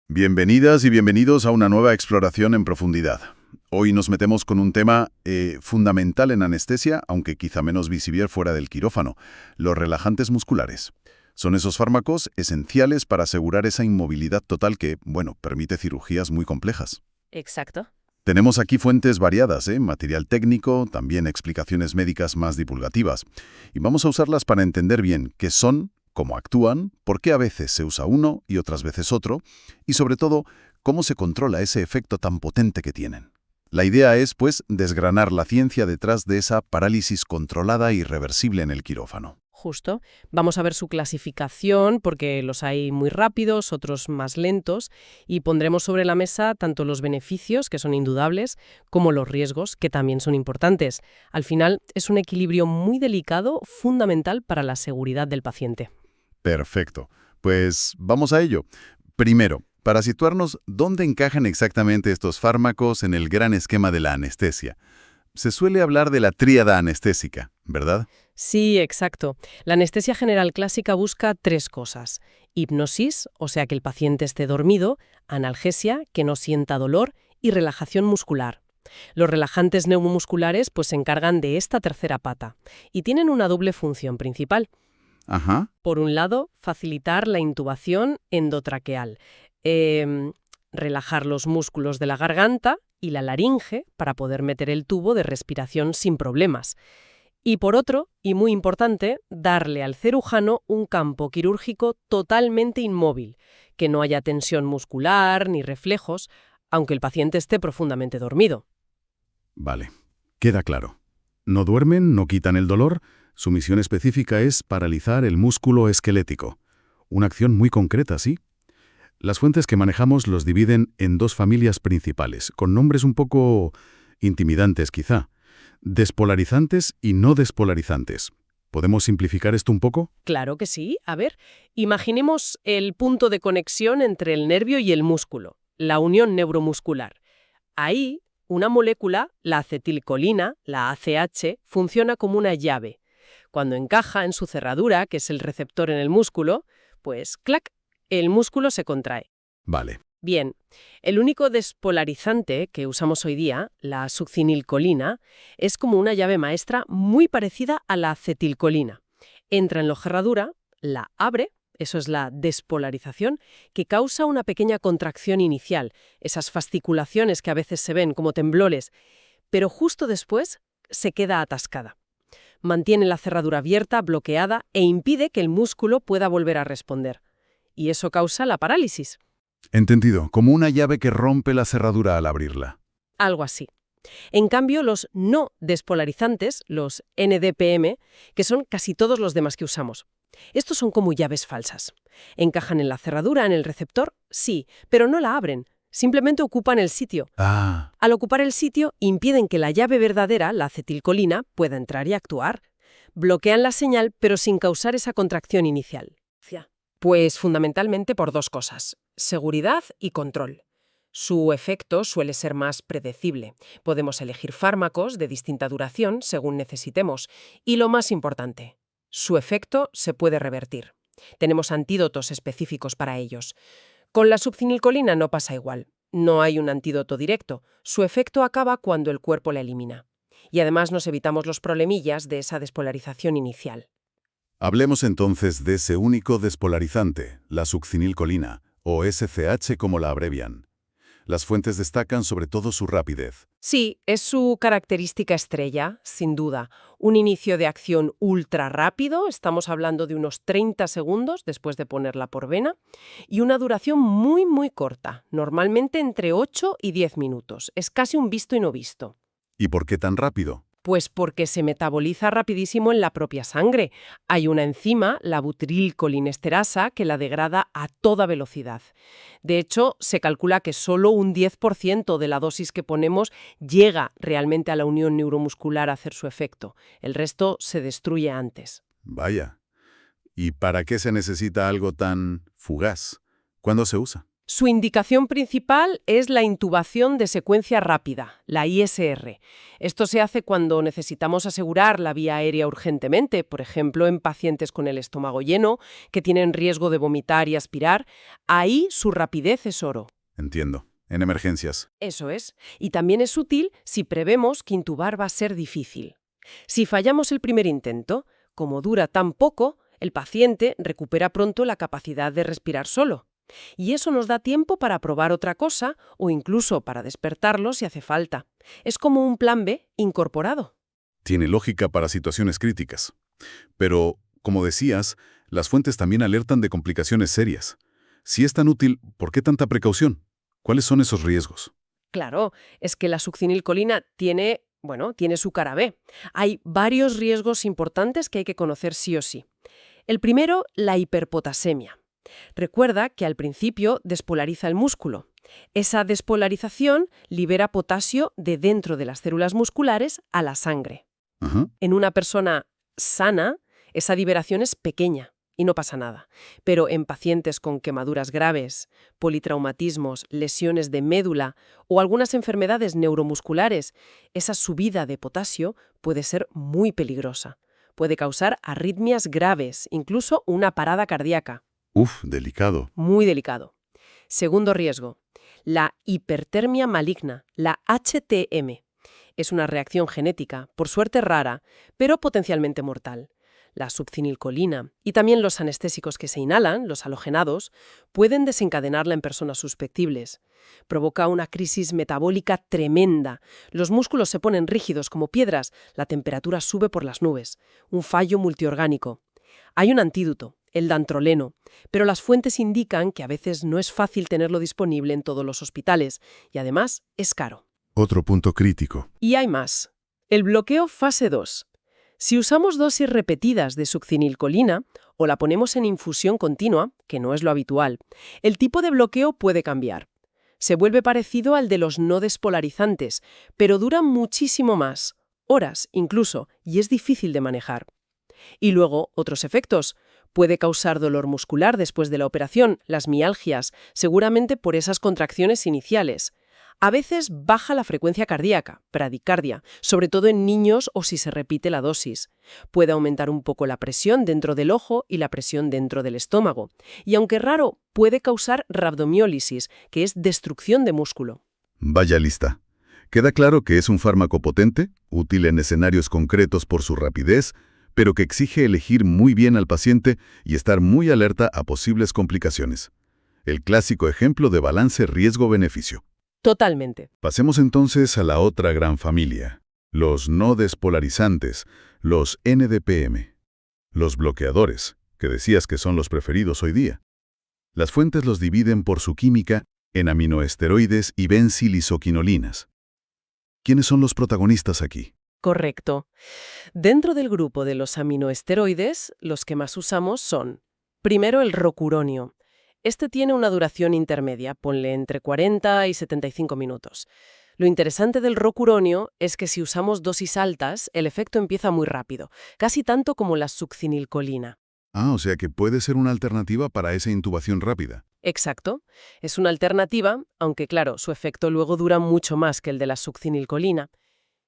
Bienvenidas y bienvenidos a una nueva exploración en profundidad. Hoy nos metemos con un tema fundamental en anestesia, aunque quizá menos visible fuera del quirófano: los relajantes musculares. Son esos fármacos esenciales para asegurar esa inmovilidad total que, bueno, permite cirugías muy complejas. Exacto. Tenemos aquí fuentes variadas, material técnico, también explicaciones médicas más divulgativas. Y vamos a usarlas para entender bien qué son, cómo actúan, por qué a veces se usa uno y otras veces otro, y sobre todo, cómo se controla ese efecto tan potente que tienen. La idea es, pues, desgranar la ciencia detrás de esa parálisis controlada e irreversible en el quirófano. Justo. Vamos a ver su clasificación, porque los hay muy rápidos, otros más lentos, y pondremos sobre la mesa tanto los beneficios, que son indudables, como los riesgos, que también son importantes. Al final, es un equilibrio muy delicado, fundamental para la seguridad del paciente. Perfecto. Pues vamos a ello. Primero, para situarnos, ¿dónde encajan exactamente estos fármacos en el gran esquema de la anestesia? Se suele hablar de la tríada anestésica, ¿verdad? Sí, exacto. La anestesia general clásica busca tres cosas: hipnosis, o sea que el paciente esté dormido; analgesia, que no sienta dolor; y relajación muscular. Los relajantes neuromusculares pues se encargan de esta tercera pata y tienen una doble función principal. Ajá. Por un lado, facilitar la intubación endotraqueal, em, relajar los músculos de la garganta y la laringe para poder meter el tubo de respiración sin problemas. Y por otro, y muy importante, darle al cirujano un campo quirúrgico totalmente inmóvil, que no haya tensión muscular ni reflejos, aunque el paciente esté profundamente dormido. Vale, queda claro. No duermen, no quitan el dolor. Su misión específica es paralizar el músculo esquelético. Una acción muy concreta, ¿sí? Las fuentes que manejamos los dividen en dos familias principales, con nombres un poco intimidantes quizá: despolarizantes y no despolarizantes. ¿Podemos simplificar esto un poco? Claro que sí. A ver, imaginemos el punto de conexión entre el nervio y el músculo, la unión neuromuscular. Ahí, una molécula, la acetilcolina, la ACH, funciona como una llave. Cuando encaja en su cerradura, que es el receptor en el músculo, pues ¡clac!, el músculo se contrae. Vale. Bien, el único despolarizante que usamos hoy día, la succinilcolina, es como una llave maestra muy parecida a la acetilcolina. Entra en la cerradura, la abre, eso es la despolarización, que causa una pequeña contracción inicial, esas fasciculaciones que a veces se ven como temblores, pero justo después se queda atascada. Mantiene la cerradura abierta, bloqueada, e impide que el músculo pueda volver a responder. Y eso causa la parálisis. Entendido, como una llave que rompe la cerradura al abrirla. Algo así. En cambio, los no despolarizantes, los NDPM, que son casi todos los demás que usamos, estos son como llaves falsas. Encajan en la cerradura, en el receptor, sí, pero no la abren, simplemente ocupan el sitio. Ah, Al ocupar el sitio, impiden que la llave verdadera, la acetilcolina, pueda entrar y actuar. Bloquean la señal, pero sin causar esa contracción inicial. Pues fundamentalmente por dos cosas: seguridad y control. Su efecto suele ser más predecible. Podemos elegir fármacos de distinta duración según necesitemos. Y lo más importante, su efecto se puede revertir. Tenemos antídotos específicos para ellos. Con la succinilcolina no pasa igual. No hay un antídoto directo. Su efecto acaba cuando el cuerpo la elimina. Y además nos evitamos los problemillas de esa despolarización inicial. hablemos entonces de ese único despolarizante, la succinilcolina, o SCH como la abrevian. Las fuentes destacan sobre todo su rapidez. Sí, es su característica estrella, sin duda. Un inicio de acción ultra rápido, estamos hablando de unos 30 segundos después de ponerla por vena, y una duración muy, muy corta, normalmente entre 8 y 10 minutos. Es casi un visto y no visto. ¿Y por qué tan rápido? Pues porque se metaboliza rapidísimo en la propia sangre. Hay una enzima, la butirilcolinesterasa, que la degrada a toda velocidad. De hecho, se calcula que solo un 10% de la dosis que ponemos llega realmente a la unión neuromuscular a hacer su efecto. El resto se destruye antes. Vaya. ¿Y para qué se necesita algo tan fugaz? ¿Cuándo se usa? Su indicación principal es la intubación de secuencia rápida, la ISR. Esto se hace cuando necesitamos asegurar la vía aérea urgentemente, por ejemplo, en pacientes con el estómago lleno, que tienen riesgo de vomitar y aspirar. Ahí su rapidez es oro. Entiendo. En emergencias. Eso es. Y también es útil si prevemos que intubar va a ser difícil. Si fallamos el primer intento, como dura tan poco, el paciente recupera pronto la capacidad de respirar solo. Y eso nos da tiempo para probar otra cosa o incluso para despertarlo si hace falta. Es como un plan B incorporado. Tiene lógica para situaciones críticas. Pero, como decías, las fuentes también alertan de complicaciones serias. Si es tan útil, ¿por qué tanta precaución? ¿Cuáles son esos riesgos? Claro, es que la succinilcolina tiene su cara B. Hay varios riesgos importantes que hay que conocer sí o sí. El primero, la hiperpotasemia. Recuerda que al principio despolariza el músculo. Esa despolarización libera potasio de dentro de las células musculares a la sangre. Ajá. En una persona sana, esa liberación es pequeña y no pasa nada. Pero en pacientes con quemaduras graves, politraumatismos, lesiones de médula o algunas enfermedades neuromusculares, esa subida de potasio puede ser muy peligrosa. Puede causar arritmias graves, incluso una parada cardíaca. Uf, delicado. Muy delicado. Segundo riesgo, la hipertermia maligna, la HTM. Es una reacción genética, por suerte rara, pero potencialmente mortal. La succinilcolina y también los anestésicos que se inhalan, los halogenados, pueden desencadenarla en personas susceptibles. Provoca una crisis metabólica tremenda. Los músculos se ponen rígidos como piedras, la temperatura sube por las nubes. Un fallo multiorgánico. Hay un antídoto, el dantroleno, pero las fuentes indican que a veces no es fácil tenerlo disponible en todos los hospitales y además es caro. Otro punto crítico. Y hay más. El bloqueo fase 2. Si usamos dosis repetidas de succinilcolina o la ponemos en infusión continua, que no es lo habitual, el tipo de bloqueo puede cambiar. Se vuelve parecido al de los no despolarizantes, pero dura muchísimo más, horas incluso, y es difícil de manejar. Y luego, otros efectos. Puede causar dolor muscular después de la operación, las mialgias, seguramente por esas contracciones iniciales. A veces baja la frecuencia cardíaca, bradicardia, sobre todo en niños o si se repite la dosis. Puede aumentar un poco la presión dentro del ojo y la presión dentro del estómago. Y aunque raro, puede causar rabdomiólisis, que es destrucción de músculo. Vaya lista. Queda claro que es un fármaco potente, útil en escenarios concretos por su rapidez, pero que exige elegir muy bien al paciente y estar muy alerta a posibles complicaciones. El clásico ejemplo de balance riesgo-beneficio. Totalmente. Pasemos entonces a la otra gran familia, los no despolarizantes, los NDPM. Los bloqueadores, que decías que son los preferidos hoy día. Las fuentes los dividen por su química en aminoesteroides y benzilisoquinolinas. ¿Quiénes son los protagonistas aquí? Correcto. Dentro del grupo de los aminoesteroides, los que más usamos son, primero, el rocuronio. Este tiene una duración intermedia, ponle entre 40 y 75 minutos. Lo interesante del rocuronio es que si usamos dosis altas, el efecto empieza muy rápido, casi tanto como la succinilcolina. Ah, o sea que puede ser una alternativa para esa intubación rápida. Exacto. Es una alternativa, aunque claro, su efecto luego dura mucho más que el de la succinilcolina.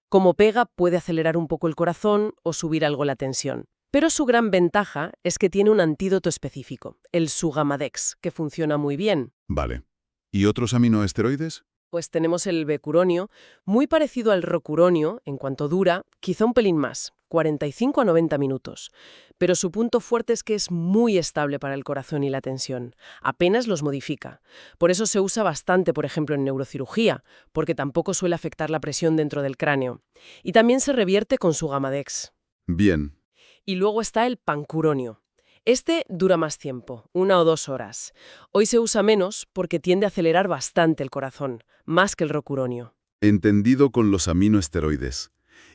Como pega, puede acelerar un poco el corazón o subir algo la tensión. Pero su gran ventaja es que tiene un antídoto específico, el Sugamadex, que funciona muy bien. Vale. ¿Y otros aminoesteroides? Pues tenemos el becuronio, muy parecido al rocuronio en cuanto dura, quizá un pelín más, 45 a 90 minutos. Pero su punto fuerte es que es muy estable para el corazón y la tensión. Apenas los modifica. Por eso se usa bastante, por ejemplo, en neurocirugía, porque tampoco suele afectar la presión dentro del cráneo. Y también se revierte con Sugamadex. Bien. Y luego está el pancuronio. Este dura más tiempo, 1 o 2 horas. Hoy se usa menos porque tiende a acelerar bastante el corazón, más que el rocuronio. Entendido con los aminoesteroides.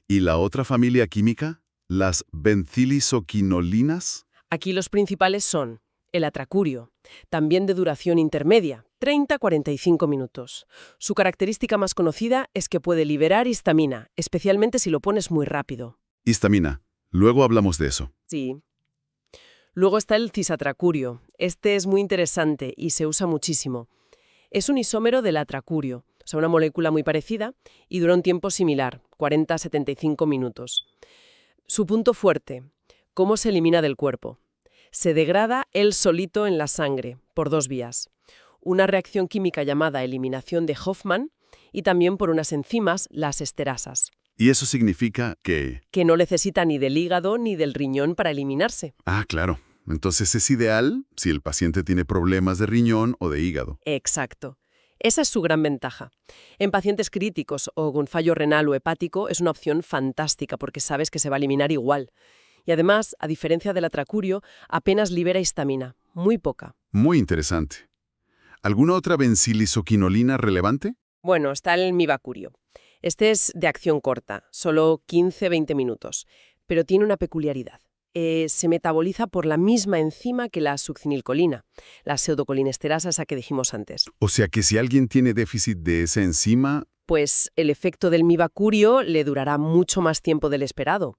¿Y la otra familia química? ¿Las benzilisoquinolinas? Aquí los principales son el atracurio, también de duración intermedia, 30 a 45 minutos. Su característica más conocida es que puede liberar histamina, especialmente si lo pones muy rápido. Histamina. Luego hablamos de eso. Sí. Luego está el cisatracurio. Este es muy interesante y se usa muchísimo. Es un isómero del atracurio, o sea, una molécula muy parecida, y dura un tiempo similar, 40 a 75 minutos. Su punto fuerte, ¿cómo se elimina del cuerpo? Se degrada él solito en la sangre, por dos vías. Una reacción química llamada eliminación de Hoffman y también por unas enzimas, las esterasas. ¿Y eso significa que...? Que no necesita ni del hígado ni del riñón para eliminarse. Ah, claro. Entonces es ideal si el paciente tiene problemas de riñón o de hígado. Exacto. Esa es su gran ventaja. En pacientes críticos o con fallo renal o hepático es una opción fantástica porque sabes que se va a eliminar igual. Y además, a diferencia del atracurio, apenas libera histamina, muy poca. Muy interesante. ¿Alguna otra benzilisoquinolina relevante? Bueno, está el mibacurio. Este es de acción corta, solo 15-20 minutos, pero tiene una peculiaridad. Se metaboliza por la misma enzima que la succinilcolina, la pseudocolinesteasa esa que dijimos antes. O sea que si alguien tiene déficit de esa enzima... Pues el efecto del mibacurio le durará mucho más tiempo del esperado.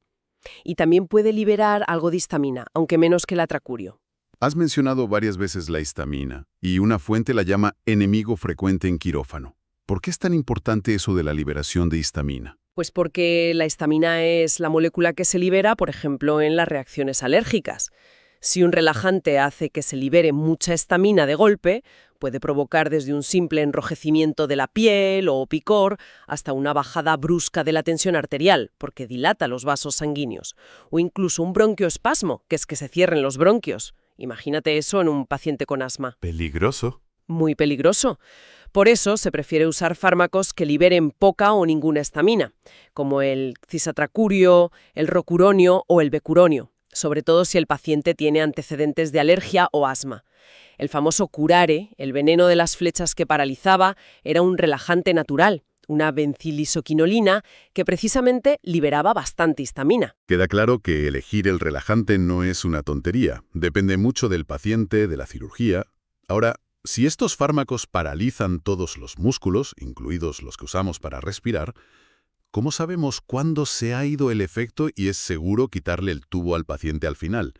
Y también puede liberar algo de histamina, aunque menos que el atracurio. Has mencionado varias veces la histamina, y una fuente la llama enemigo frecuente en quirófano. ¿Por qué es tan importante eso de la liberación de histamina? Pues porque la histamina es la molécula que se libera, por ejemplo, en las reacciones alérgicas. Si un relajante hace que se libere mucha histamina de golpe, puede provocar desde un simple enrojecimiento de la piel o picor hasta una bajada brusca de la tensión arterial, porque dilata los vasos sanguíneos, o incluso un bronquioespasmo, que es que se cierren los bronquios. Imagínate eso en un paciente con asma. Peligroso. Muy peligroso. Por eso se prefiere usar fármacos que liberen poca o ninguna histamina, como el cisatracurio, el rocuronio o el becuronio, sobre todo si el paciente tiene antecedentes de alergia o asma. El famoso curare, el veneno de las flechas que paralizaba, era un relajante natural, una benzilisoquinolina que precisamente liberaba bastante histamina. Queda claro que elegir el relajante no es una tontería. Depende mucho del paciente, de la cirugía. Ahora, si estos fármacos paralizan todos los músculos, incluidos los que usamos para respirar, ¿cómo sabemos cuándo se ha ido el efecto y es seguro quitarle el tubo al paciente al final?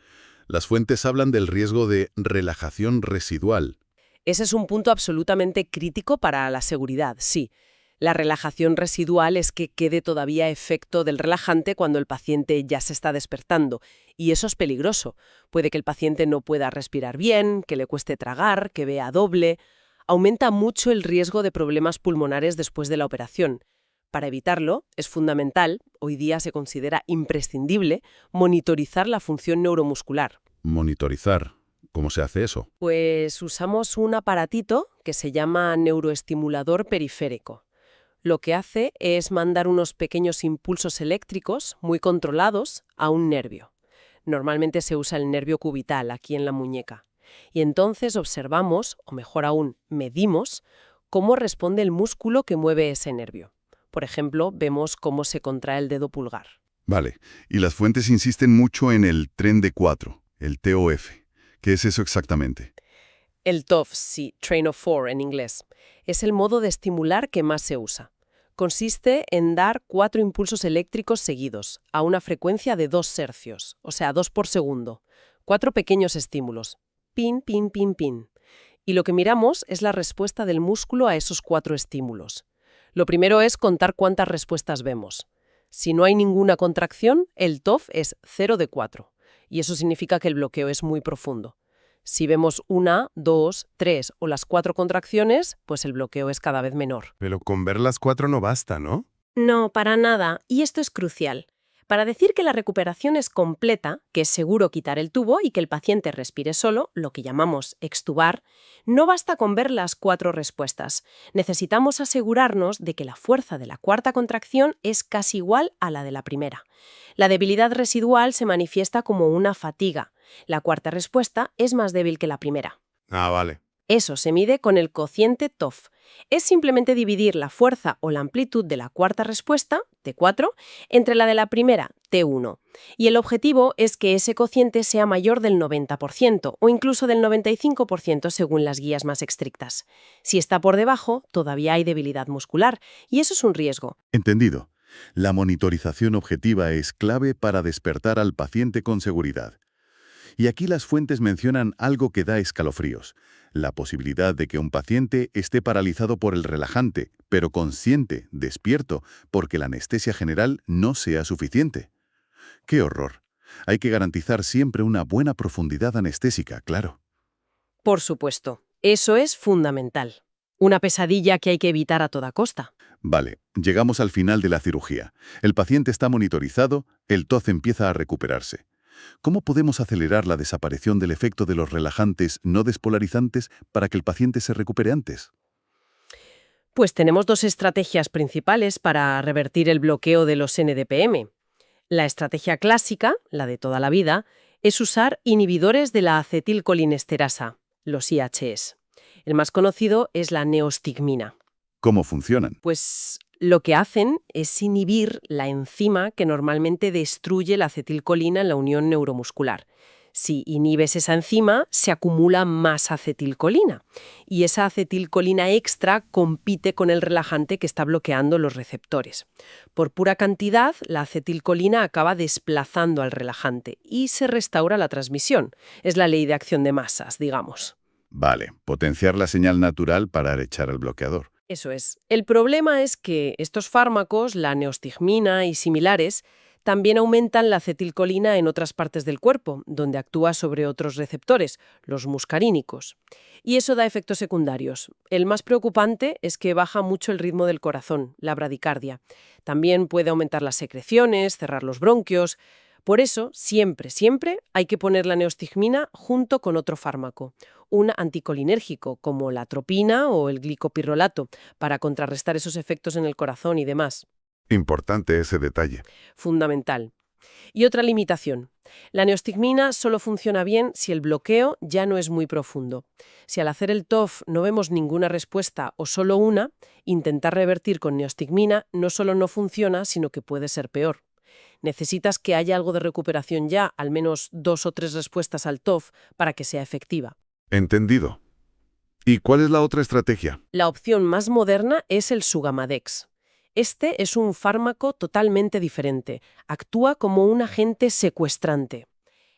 Las fuentes hablan del riesgo de relajación residual. Ese es un punto absolutamente crítico para la seguridad, sí. La relajación residual es que quede todavía efecto del relajante cuando el paciente ya se está despertando. Y eso es peligroso. Puede que el paciente no pueda respirar bien, que le cueste tragar, que vea doble. Aumenta mucho el riesgo de problemas pulmonares después de la operación. Para evitarlo, es fundamental, hoy día se considera imprescindible, monitorizar la función neuromuscular. Monitorizar. ¿Cómo se hace eso? Pues usamos un aparatito que se llama neuroestimulador periférico. Lo que hace es mandar unos pequeños impulsos eléctricos muy controlados a un nervio. Normalmente se usa el nervio cubital aquí en la muñeca. Y entonces observamos, o mejor aún, medimos, cómo responde el músculo que mueve ese nervio. Por ejemplo, vemos cómo se contrae el dedo pulgar. Vale, y las fuentes insisten mucho en el tren de 4, el TOF. ¿Qué es eso exactamente? El TOF, sí, Train of Four en inglés, es el modo de estimular que más se usa. Consiste en dar 4 impulsos eléctricos seguidos, a una frecuencia de 2 hercios, o sea, 2 por segundo. 4 pequeños estímulos. Pin, pin, pin, pin. Y lo que miramos es la respuesta del músculo a esos 4 estímulos. Lo primero es contar cuántas respuestas vemos. Si no hay ninguna contracción, el TOF es 0 de 4. Y eso significa que el bloqueo es muy profundo. Si vemos 1, 2, 3 o las 4 contracciones, pues el bloqueo es cada vez menor. Pero con ver las 4 no basta, ¿no? No, para nada. Y esto es crucial. Para decir que la recuperación es completa, que es seguro quitar el tubo y que el paciente respire solo, lo que llamamos extubar, no basta con ver las 4 respuestas. Necesitamos asegurarnos de que la fuerza de la cuarta contracción es casi igual a la de la primera. La debilidad residual se manifiesta como una fatiga. La cuarta respuesta es más débil que la primera. Ah, vale. Eso se mide con el cociente TOF. Es simplemente dividir la fuerza o la amplitud de la cuarta respuesta, T4, entre la de la primera, T1. Y el objetivo es que ese cociente sea mayor del 90% o incluso del 95% según las guías más estrictas. Si está por debajo, todavía hay debilidad muscular y eso es un riesgo. Entendido. La monitorización objetiva es clave para despertar al paciente con seguridad. Y aquí las fuentes mencionan algo que da escalofríos: La posibilidad de que un paciente esté paralizado por el relajante, pero consciente, despierto, porque la anestesia general no sea suficiente. ¡Qué horror! Hay que garantizar siempre una buena profundidad anestésica, claro. Por supuesto, eso es fundamental. Una pesadilla que hay que evitar a toda costa. Vale, llegamos al final de la cirugía. El paciente está monitorizado, el TOC empieza a recuperarse. ¿Cómo podemos acelerar la desaparición del efecto de los relajantes no despolarizantes para que el paciente se recupere antes? Pues tenemos dos estrategias principales para revertir el bloqueo de los NDPM. La estrategia clásica, la de toda la vida, es usar inhibidores de la acetilcolinesterasa, los IHs. El más conocido es la neostigmina. ¿Cómo funcionan? Pues lo que hacen es inhibir la enzima que normalmente destruye la acetilcolina en la unión neuromuscular. Si inhibes esa enzima, se acumula más acetilcolina. Y esa acetilcolina extra compite con el relajante que está bloqueando los receptores. Por pura cantidad, la acetilcolina acaba desplazando al relajante y se restaura la transmisión. Es la ley de acción de masas, digamos. Vale, potenciar la señal natural para echar al bloqueador. Eso es. El problema es que estos fármacos, la neostigmina y similares, también aumentan la acetilcolina en otras partes del cuerpo, donde actúa sobre otros receptores, los muscarínicos. Y eso da efectos secundarios. El más preocupante es que baja mucho el ritmo del corazón, la bradicardia. También puede aumentar las secreciones, cerrar los bronquios. Por eso, siempre hay que poner la neostigmina junto con otro fármaco, un anticolinérgico como la atropina o el glicopirrolato, para contrarrestar esos efectos en el corazón y demás. Importante ese detalle. Fundamental. Y otra limitación. La neostigmina solo funciona bien si el bloqueo ya no es muy profundo. Si al hacer el TOF no vemos ninguna respuesta o solo una, intentar revertir con neostigmina no solo no funciona, sino que puede ser peor. Necesitas que haya algo de recuperación ya, al menos 2 o 3 respuestas al TOF, para que sea efectiva. Entendido. ¿Y cuál es la otra estrategia? La opción más moderna es el Sugamadex. Este es un fármaco totalmente diferente. Actúa como un agente secuestrante.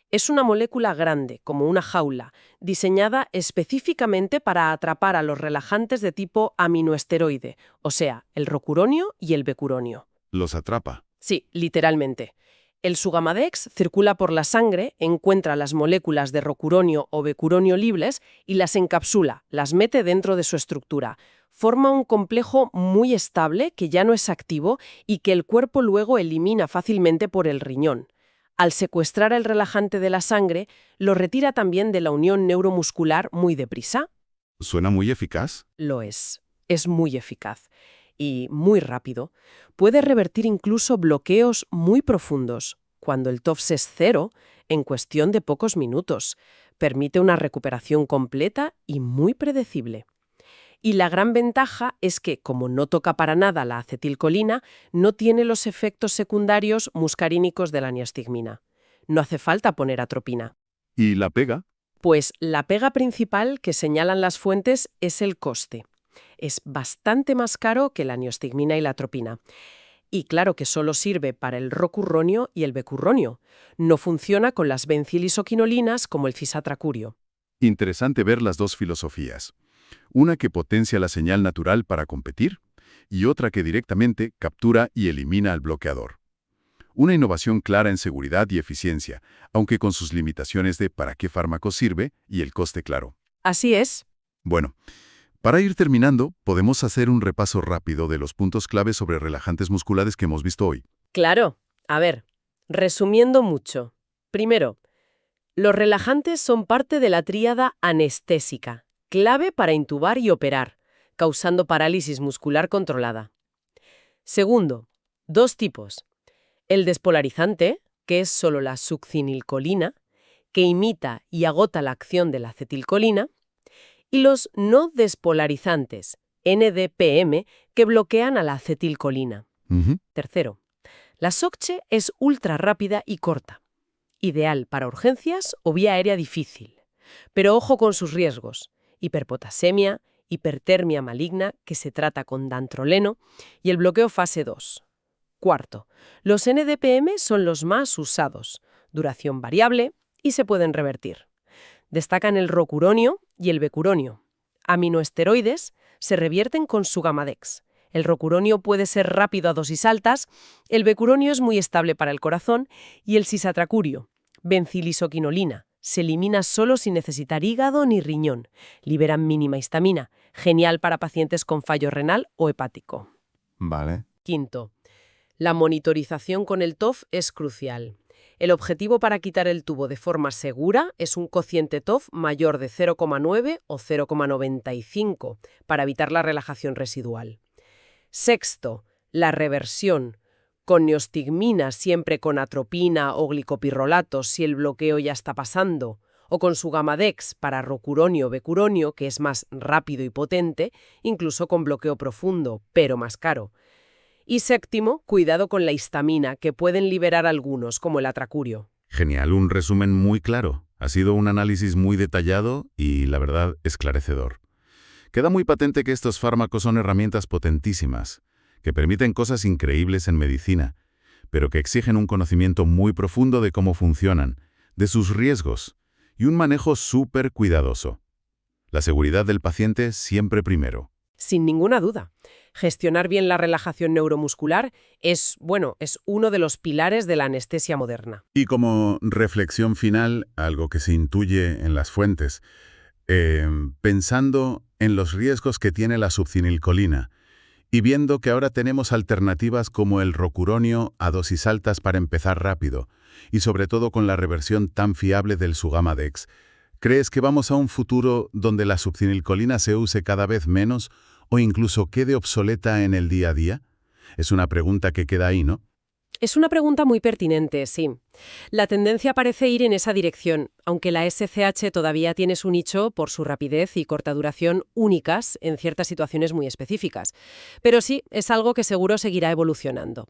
Es una molécula grande, como una jaula, diseñada específicamente para atrapar a los relajantes de tipo aminoesteroide, o sea, el rocuronio y el becuronio. Los atrapa. Sí, literalmente. El Sugamadex circula por la sangre, encuentra las moléculas de rocuronio o becuronio libres y las encapsula, las mete dentro de su estructura. Forma un complejo muy estable que ya no es activo y que el cuerpo luego elimina fácilmente por el riñón. Al secuestrar el relajante de la sangre, lo retira también de la unión neuromuscular muy deprisa. ¿Suena muy eficaz? Lo es. Es muy eficaz. Y muy rápido. Puede revertir incluso bloqueos muy profundos. Cuando el TOFS es 0, en cuestión de pocos minutos. Permite una recuperación completa y muy predecible. Y la gran ventaja es que, como no toca para nada la acetilcolina, no tiene los efectos secundarios muscarínicos de la neostigmina. No hace falta poner atropina. ¿Y la pega? Pues la pega principal que señalan las fuentes es el coste. Es bastante más caro que la neostigmina y la atropina. Y claro que solo sirve para el rocuronio y el becurronio. No funciona con las bencilisoquinolinas como el cisatracurio. Interesante ver las dos filosofías. Una que potencia la señal natural para competir y otra que directamente captura y elimina al bloqueador. Una innovación clara en seguridad y eficiencia, aunque con sus limitaciones de para qué fármaco sirve y el coste claro. Así es. Bueno, para ir terminando, podemos hacer un repaso rápido de los puntos clave sobre relajantes musculares que hemos visto hoy. Claro. A ver, resumiendo mucho. Primero, los relajantes son parte de la tríada anestésica, clave para intubar y operar, causando parálisis muscular controlada. Segundo, 2 tipos. El despolarizante, que es solo la succinilcolina, que imita y agota la acción de la acetilcolina, y los no despolarizantes, NDPM, que bloquean a la acetilcolina. Tercero, la SOCCHE es ultra rápida y corta, ideal para urgencias o vía aérea difícil. Pero ojo con sus riesgos: hiperpotasemia, hipertermia maligna, que se trata con dantroleno, y el bloqueo fase 2. Cuarto, los NDPM son los más usados, duración variable y se pueden revertir. Destacan el rocuronio y el becuronio. Aminoesteroides se revierten con Sugamadex. El rocuronio puede ser rápido a dosis altas, el becuronio es muy estable para el corazón y el cisatracurio, bencilisoquinolina, se elimina solo sin necesitar hígado ni riñón. Liberan mínima histamina, genial para pacientes con fallo renal o hepático. Vale. Quinto, la monitorización con el TOF es crucial. El objetivo para quitar el tubo de forma segura es un cociente TOF mayor de 0,9 o 0,95 para evitar la relajación residual. Sexto, la reversión. Con neostigmina, siempre con atropina o glicopirrolatos si el bloqueo ya está pasando, o con Sugamadex para rocuronio o becuronio, que es más rápido y potente, incluso con bloqueo profundo, pero más caro. Y séptimo, cuidado con la histamina, que pueden liberar algunos, como el atracurio. Genial, un resumen muy claro. Ha sido un análisis muy detallado y, la verdad, esclarecedor. Queda muy patente que estos fármacos son herramientas potentísimas, que permiten cosas increíbles en medicina, pero que exigen un conocimiento muy profundo de cómo funcionan, de sus riesgos, y un manejo súper cuidadoso. La seguridad del paciente siempre primero. Sin ninguna duda. Gestionar bien la relajación neuromuscular es uno de los pilares de la anestesia moderna. Y como reflexión final, algo que se intuye en las fuentes, pensando en los riesgos que tiene la subcinilcolina y viendo que ahora tenemos alternativas como el rocuronio a dosis altas para empezar rápido, y sobre todo con la reversión tan fiable del Sugamadex, ¿crees que vamos a un futuro donde la subcinilcolina se use cada vez menos o incluso quede obsoleta en el día a día? Es una pregunta que queda ahí, ¿no? Es una pregunta muy pertinente, sí. La tendencia parece ir en esa dirección, aunque la SCH todavía tiene su nicho por su rapidez y corta duración únicas en ciertas situaciones muy específicas. Pero sí, es algo que seguro seguirá evolucionando.